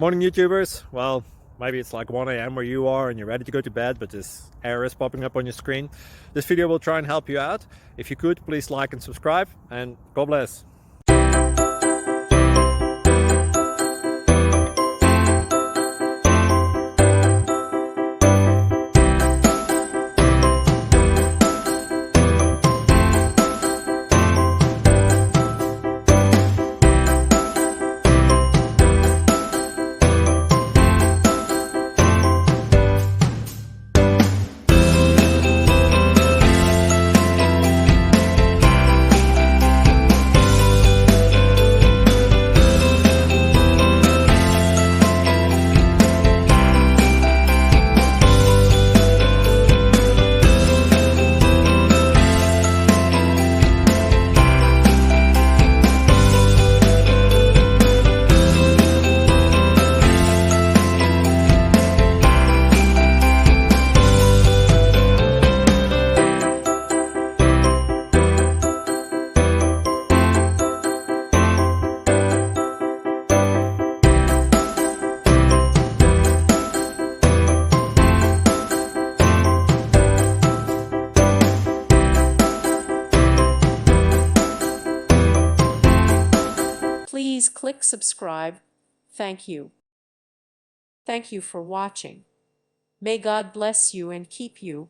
Morning YouTubers. Well, maybe it's like 1 a.m. where you are and you're ready to go to bed, but this error is popping up on your screen. This video will try and help you out. If you could, please like and subscribe, and God bless. Please click subscribe. Thank you. Thank you for watching. May God bless you and keep you.